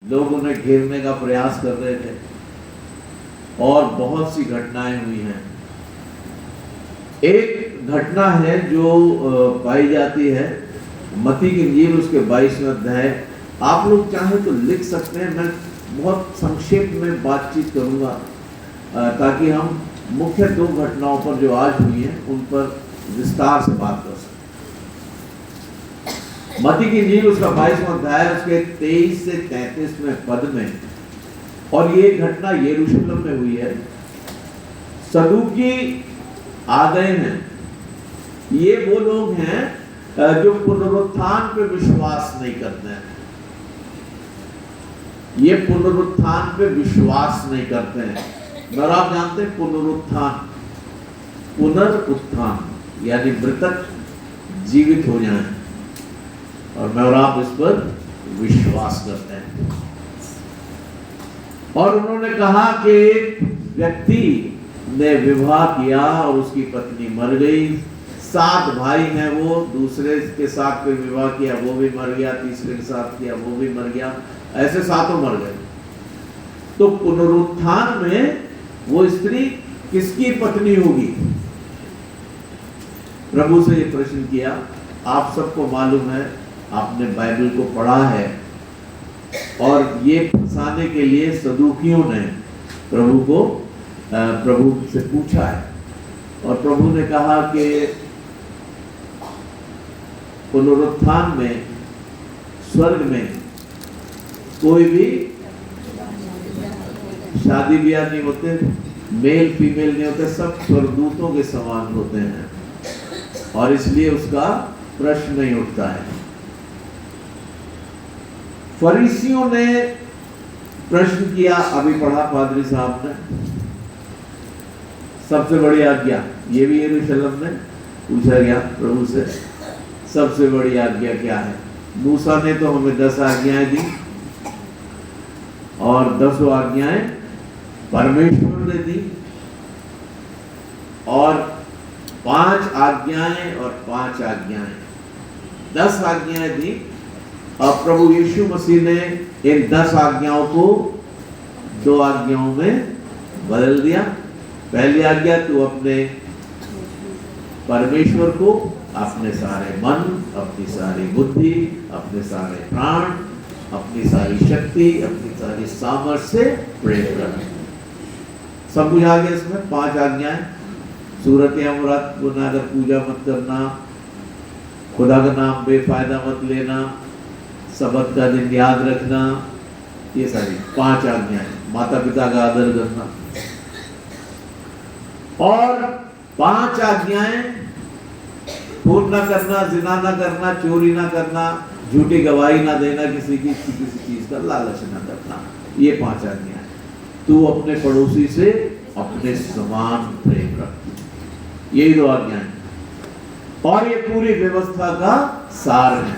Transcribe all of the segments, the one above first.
लोग उन्हें घेरने का प्रयास कर रहे थे और बहुत सी घटनाएं हुई हैं। एक घटना है जो पाई जाती है मत्ती की इंजील उसके 22वें अध्याय। आप लोग चाहे तो लिख सकते हैं, मैं बहुत संक्षेप में बातचीत करूंगा ताकि हम मुख्य दो घटनाओं पर जो आज हुई हैं उन पर विस्तार से बात कर सकें। मत्ती की इंजील उसका 22वां अध्याय उसके 23 से 33वें पद में, और ये घटना यरूशलेम में हुई है। सदूकी आ गए हैं। ये वो लोग हैं जो पुनरुत्थान पे विश्वास नहीं करते हैं। ये पुनरुत्थान पे विश्वास नहीं करते हैं। और आप जानते हैं पुनरुत्थान, पुनरुत्थान यानी मृतक जीवित हो जाएं, और मैं और आप इस पर विश्वास करते हैं। और उन्होंने कहा कि एक व्यक्ति ने विवाह किया और उसकी पत्नी मर गई। 7 भाई हैं, वो दूसरे के साथ कोई विवाह किया, वो भी मर गया, तीसरे के साथ किया, वो भी मर गया, ऐसे 7 मर गए। तो पुनरुत्थान में वो स्त्री किसकी पत्नी होगी? प्रभु से ये प्रश्न किया। आप सबको मालूम है, आपने बाइबल को पढ़ा है, और ये फंसाने के लिए सदूकियों ने प्रभु से पूछा है, और प्रभु ने कहा कि पुनरुत्थान में स्वर्ग में कोई भी शादी ब्याह नहीं होते, मेल फीमेल नहीं होते, सब स्वर्गदूतों के समान होते हैं, और इसलिए उसका प्रश्न नहीं उठता है। फरीसियों ने प्रश्न किया, अभी पढ़ा पादरी साहब ने, सबसे बड़ी आज्ञा, ये भी यरूशलेम में पूछा गया प्रभु से, सबसे बड़ी आज्ञा क्या है? मूसा ने तो हमें 10 आज्ञाएं दी, और 10 आज्ञाएं परमेश्वर ने दी, और 5 आज्ञाएं और 5 आज्ञाएं, 10 आज्ञाएं दी। और प्रभु यीशु मसीह ने इन 10 आज्ञाओं को 2 आज्ञाओं में बदल दिया। पहली आज्ञा, तू अपने परमेश्वर को अपने सारे मन, अपनी सारी बुद्धि, अपने सारे प्राण, अपनी सारी शक्ति, अपनी सारी सामर्थ्य से प्रेम कर। सब कुछ आ गया इसमें। 5 आज्ञाएं, सूरत या मुराद बनाकर पूजा मत करना, खुदा का नाम बेफायदा मत लेना, सबत का दिन याद रखना, ये सारी 5 आज्ञाएं, माता पिता का आदर करना। और 5 आज्ञाएं, खून न करना, जिना न करना, चोरी न करना, झूठी गवाही न देना, किसी चीज का लालच न करना, ये 5 आज्ञाएं। तू अपने पड़ोसी से अपने समान प्रेम रख, यही 2 आज्ञाएं, और ये पूरी व्यवस्था का सार है।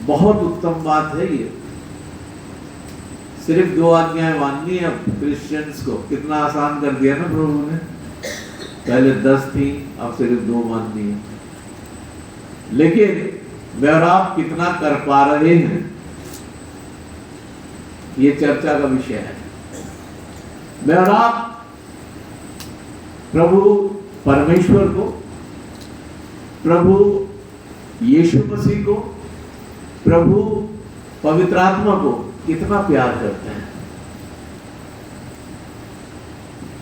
बहुत उत्तम बात है ये। सिर्फ 2 आज्ञाएं माननी है। अब क्रिश्चियंस को कितना आसान कर दिया ना प्रभु ने, पहले 10 थी, अब सिर्फ 2 माननी है। लेकिन मैं और आप कितना कर पा रहे हैं, ये चर्चा का विषय है। मैं और आप प्रभु परमेश्वर को, प्रभु यीशु मसीह को, प्रभु पवित्र आत्मा को कितना प्यार करते हैं।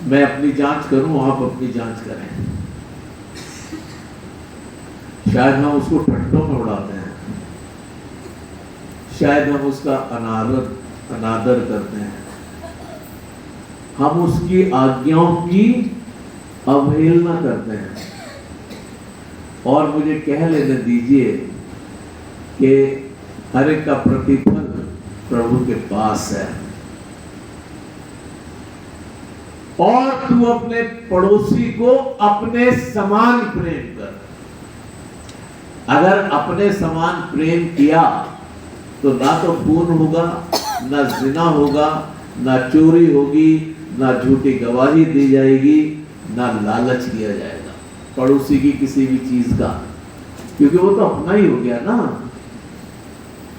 मैं अपनी जांच करूं, आप अपनी जांच करें। शायद हम उसको ठट्ठों में उड़ाते हैं, शायद हम उसका अनादर करते हैं, हम उसकी आज्ञाओं की अवहेलना करते हैं। और मुझे कह लेने दीजिए कि हर एक का प्रतिफल प्रभु के पास है। और तू अपने पड़ोसी को अपने समान प्रेम कर। अगर अपने समान प्रेम किया तो ना तो खून होगा, ना जिना होगा, ना चोरी होगी, ना झूठी गवाही दी जाएगी, ना लालच किया जाएगा पड़ोसी की किसी भी चीज का, क्योंकि वो तो अपना ही हो गया ना।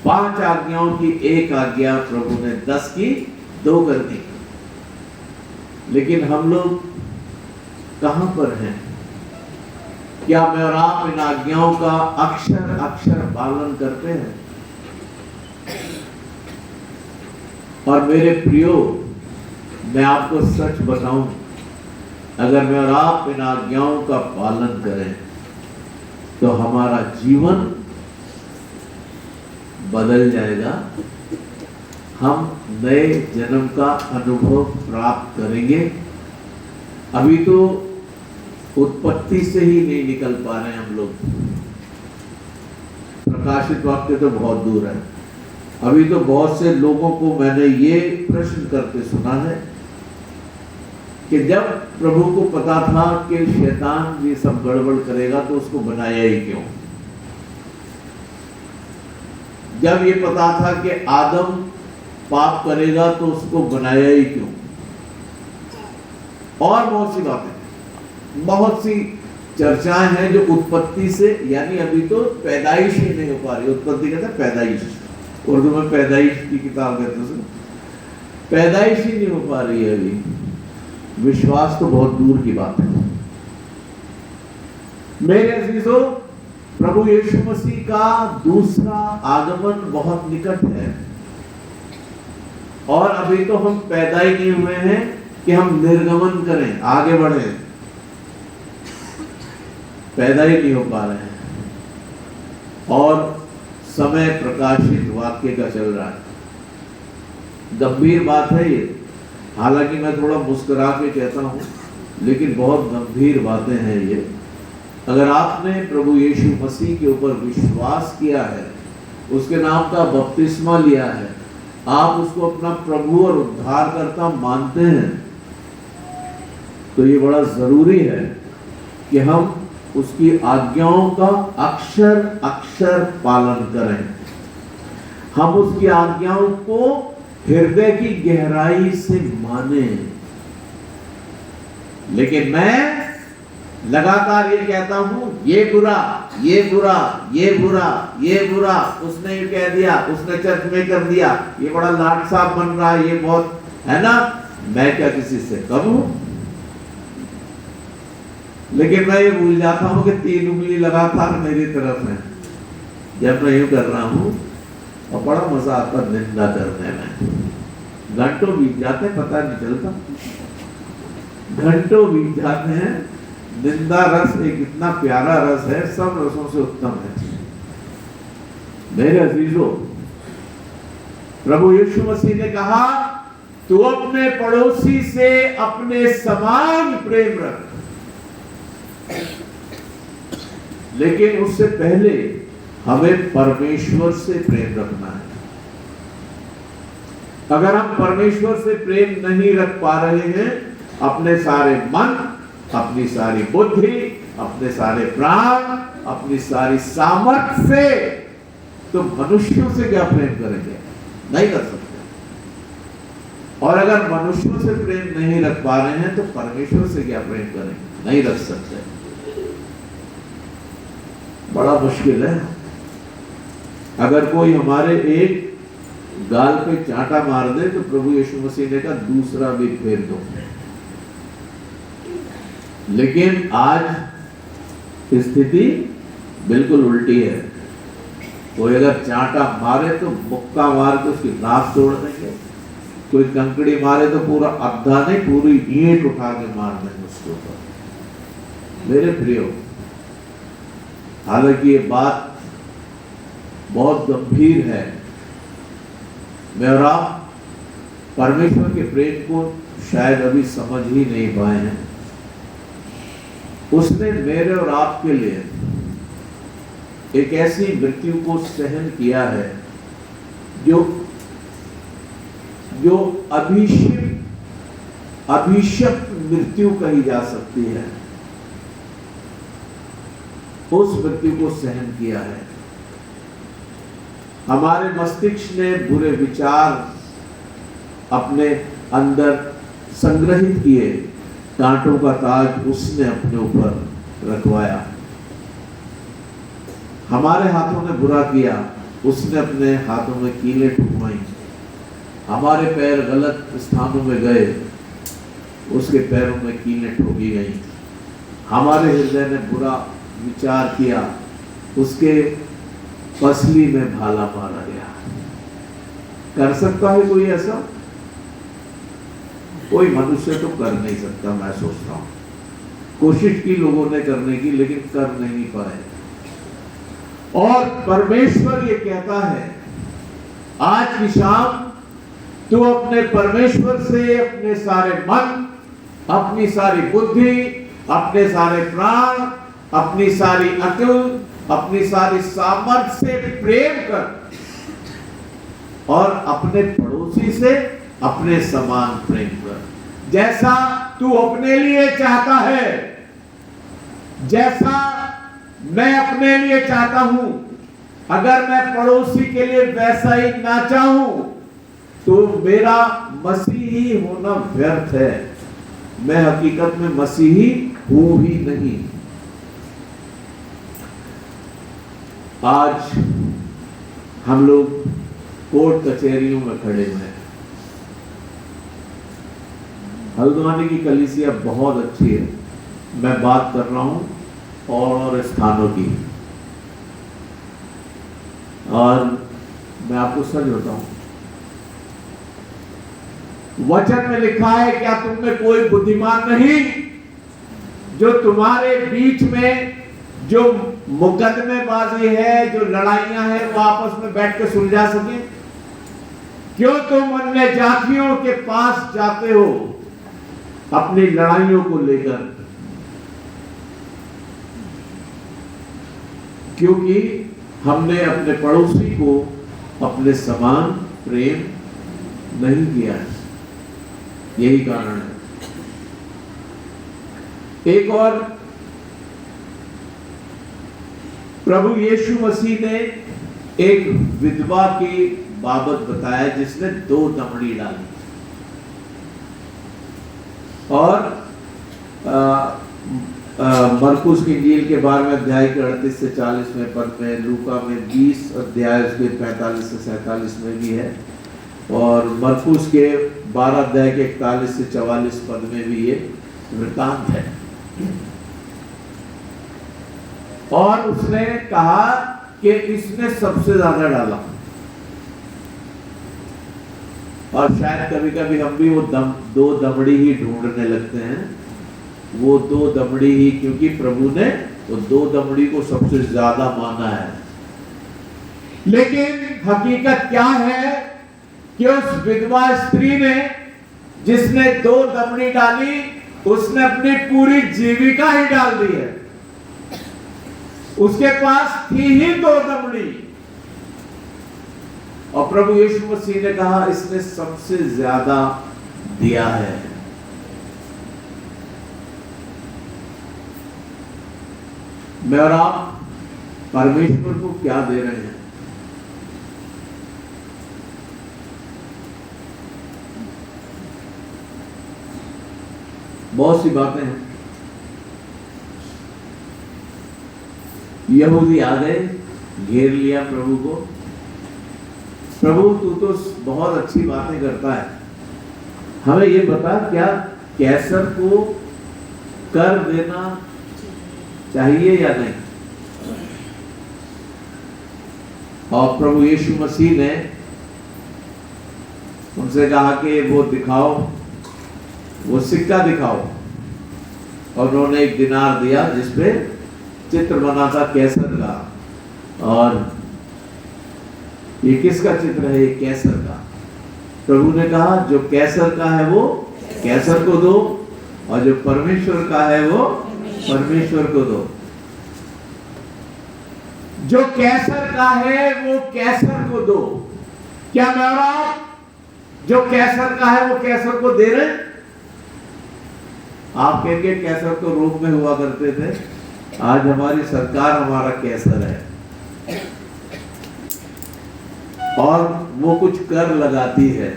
5 आज्ञाओं की एक आज्ञा प्रभु ने 10 की 2 कर दी। लेकिन हम लोग कहां पर हैं? क्या मैं और आप इन आज्ञाओं का अक्षर अक्षर पालन करते हैं? और मेरे प्रियो, मैं आपको सच बताऊं, अगर मैं और आप इन आज्ञाओं का पालन करें तो हमारा जीवन बदल जाएगा। हम नए जन्म का अनुभव प्राप्त करेंगे। अभी तो उत्पत्ति से ही नहीं निकल पा रहे हैं हम लोग। प्रकाशित वाक्य तो बहुत दूर है। अभी तो बहुत से लोगों को मैंने ये प्रश्न करते सुना है कि जब प्रभु को पता था कि शैतान ये सब गड़बड़ करेगा तो उसको बनाया ही क्यों? जब ये पता था कि आदम पाप करेगा तो उसको बनाया ही क्यों? और बहुत सी बातें, बहुत सी चर्चाएं हैं जो उत्पत्ति से, यानी अभी तो पैदाइश ही नहीं हो पा रही। उत्पत्ति कहते हैं पैदाइश, उर्दू में पैदाइश की किताब कहते हैं, पैदाइश ही नहीं हो पा रही है अभी। विश्वास तो बहुत दूर की बात है। मेरे अजीजों, प्रभु यीशु मसीह का दूसरा आगमन बहुत निकट है और अभी तो हम पैदा ही नहीं हुए हैं कि हम निर्गमन करें, आगे बढ़े। पैदा ही नहीं हो पा रहे हैं और समय प्रकाशित वाक्य का चल रहा है। गंभीर बात है ये। हालांकि मैं थोड़ा मुस्कुरा के कहता हूं, लेकिन बहुत गंभीर बातें हैं ये। अगर आपने प्रभु यीशु मसीह के ऊपर विश्वास किया है, उसके नाम का बपतिस्मा लिया है, आप उसको अपना प्रभु और उद्धारकर्ता मानते हैं, तो ये बड़ा जरूरी है कि हम उसकी आज्ञाओं का अक्षर अक्षर पालन करें। हम उसकी आज्ञाओं को हृदय की गहराई से माने। लेकिन मैं लगातार ये कहता हूं, ये बुरा, ये बुरा, ये बुरा, ये बुरा, उसने ये कह दिया, उसने चर्च में कर दिया, ये बड़ा लाट साहब बन रहा है, ये बहुत है ना। मैं क्या किसी से कम हूं? लेकिन मैं ये भूल जाता हूं कि 3 उंगली लगातार मेरी तरफ है जब मैं यूं कर रहा हूं, और बड़ा मजा आता निंदा करने में। घंटों बीत जाते हैं, पता नहीं चलता, घंटों बीत जाते हैं। निंदा रस एक इतना प्यारा रस है, सब रसों से उत्तम है। मेरे अजीजों, प्रभु यीशु मसीह ने कहा, तू अपने पड़ोसी से अपने समान प्रेम रख। लेकिन उससे पहले हमें परमेश्वर से प्रेम रखना है। अगर हम परमेश्वर से प्रेम नहीं रख पा रहे हैं, अपने सारे मन, अपनी सारी बुद्धि, अपने सारे प्राण, अपनी सारी सामर्थ्य से, तो मनुष्यों से क्या प्रेम करेंगे? नहीं कर सकते। और अगर मनुष्यों से प्रेम नहीं रख पा रहे हैं तो परमेश्वर से क्या प्रेम करेंगे? नहीं रख सकते। बड़ा मुश्किल है। अगर कोई हमारे एक गाल पे चांटा मार दे तो प्रभु यीशु मसीह ने कहा दूसरा भी फेर दो। लेकिन आज स्थिति बिल्कुल उल्टी है। कोई अगर चांटा मारे तो मुक्का मार के उसकी नाक तोड़ देंगे, कोई कंकड़ी मारे तो पूरा अद्धा नहीं, पूरी ईंट उठा के मार देंगे उसके ऊपर। मेरे प्रियो, हालांकि ये बात बहुत गंभीर है, मैं और आप परमेश्वर के प्रेम को शायद अभी समझ ही नहीं पाए हैं। उसने मेरे और आपके लिए एक ऐसी मृत्यु को सहन किया है जो अभिशप्त मृत्यु कही जा सकती है। उस मृत्यु को सहन किया है। हमारे मस्तिष्क ने बुरे विचार अपने अंदर संग्रहित किए, कांटों का ताज उसने अपने ऊपर रखवाया। हमारे हाथों ने बुरा किया, उसने अपने हाथों में कीलें ठुकवाई, हमारे पैर गलत स्थानों में गए, उसके पैरों में कीलें ठोकी गई। हमारे हृदय ने बुरा विचार किया, उसके पसली में भाला मारा गया। कर सकता है कोई ऐसा? कोई मनुष्य तो कर नहीं सकता। मैं सोचता हूं कोशिश की लोगों ने करने की, लेकिन कर नहीं पाए। और परमेश्वर ये कहता है आज की शाम तू अपने परमेश्वर से अपने सारे मन, अपनी सारी बुद्धि, अपने सारे प्राण, अपनी सारी अकल, अपनी सारी सामर्थ्य से प्रेम कर और अपने पड़ोसी से अपने समान प्रेम कर। जैसा तू अपने लिए चाहता है, जैसा मैं अपने लिए चाहता हूं, अगर मैं पड़ोसी के लिए वैसा ही ना चाहूं तो मेरा मसीही होना व्यर्थ है। मैं हकीकत में मसीही हूं ही नहीं। आज हम लोग कोर्ट कचहरियों में खड़े हुए हैं। हल्द्वानी की कलीसिया बहुत अच्छी है, मैं बात कर रहा हूं और स्थानों की। और मैं आपको सच बताऊं, वचन में लिखा है, क्या तुम में कोई बुद्धिमान नहीं जो तुम्हारे बीच में जो मुकदमेबाजी है, जो लड़ाइयां हैं, वो आपस में बैठ के सुलझा सके? क्यों तुम अन्य जातियों के पास जाते हो अपनी लड़ाइयों को लेकर? क्योंकि हमने अपने पड़ोसी को अपने समान प्रेम नहीं किया है। यही कारण है। एक और, प्रभु यीशु मसीह ने एक विधवा की बाबत बताया जिसने 2 दमड़ी डाली। और मरकुस की इंजील के 12वें अध्याय के 38 से 40वें पद में, लूका में 20 अध्याय उसके 45 से 47 में भी है, और मरकुस के 12 अध्याय के 41 से 44 पद में भी ये वृतांत है। और उसने कहा कि इसने सबसे ज्यादा डाला। और शायद कभी कभी हम भी वो 2 दमड़ी ही ढूंढने लगते हैं, वो 2 दमड़ी ही, क्योंकि प्रभु ने वो 2 दमड़ी को सबसे ज्यादा माना है। लेकिन हकीकत क्या है कि उस विधवा स्त्री ने, जिसने 2 दमड़ी डाली, उसने अपनी पूरी जीविका ही डाल दी है। उसके पास थी ही 2 दमड़ी, और प्रभु यीशु मसीह ने कहा इसने सबसे ज्यादा दिया है। मैं और आप परमेश्वर को क्या दे रहे हैं? बहुत सी बातें हैं। यहूदी आ गए, घेर लिया प्रभु को। प्रभु तू तो बहुत अच्छी बातें करता है, हमें ये बता, क्या कैसर को कर देना चाहिए या नहीं? और प्रभु यीशु मसीह ने उनसे कहा कि वो दिखाओ, वो सिक्का दिखाओ। और उन्होंने 1 दिनार दिया जिसपे चित्र बना था कैसर का। और ये किसका चित्र है? ये कैसर का। प्रभु ने कहा जो कैसर का है वो कैसर को दो, और जो परमेश्वर का है वो परमेश्वर को दो। जो कैसर का है वो कैसर को दो। क्या मैं और आप जो कैसर का है वो कैसर को दे रहे हैं? आप कहेंगे कैसर तो रोम में हुआ करते थे, आज हमारी सरकार हमारा कैसर है, और वो कुछ कर लगाती है।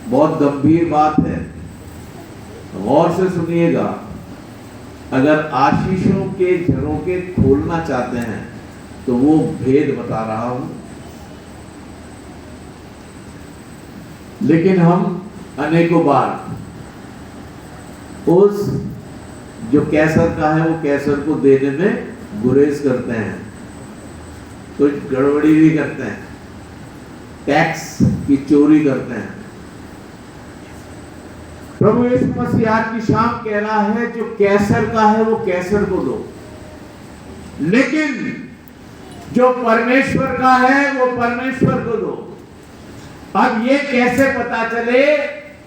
बहुत गंभीर बात है, गौर से सुनिएगा। अगर आशीषों के झरोखे खोलना चाहते हैं तो वो भेद बता रहा हूं, लेकिन हम अनेकों बार उस जो कैसर का है वो कैसर को देने में गुरेज करते हैं, कुछ गड़बड़ी भी करते हैं, टैक्स की चोरी करते हैं। प्रभु यीशु मसीह आज की शाम कह रहा है जो कैसर का है वो कैसर को दो, लेकिन जो परमेश्वर का है वो परमेश्वर को दो। अब ये कैसे पता चले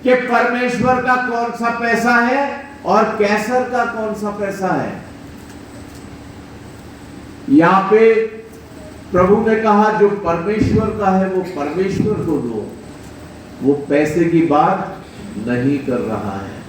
कि परमेश्वर का कौन सा पैसा है और कैसर का कौन सा पैसा है? यहां पे प्रभु ने कहा जो परमेश्वर का है वो परमेश्वर को दो, वो पैसे की बात नहीं कर रहा है।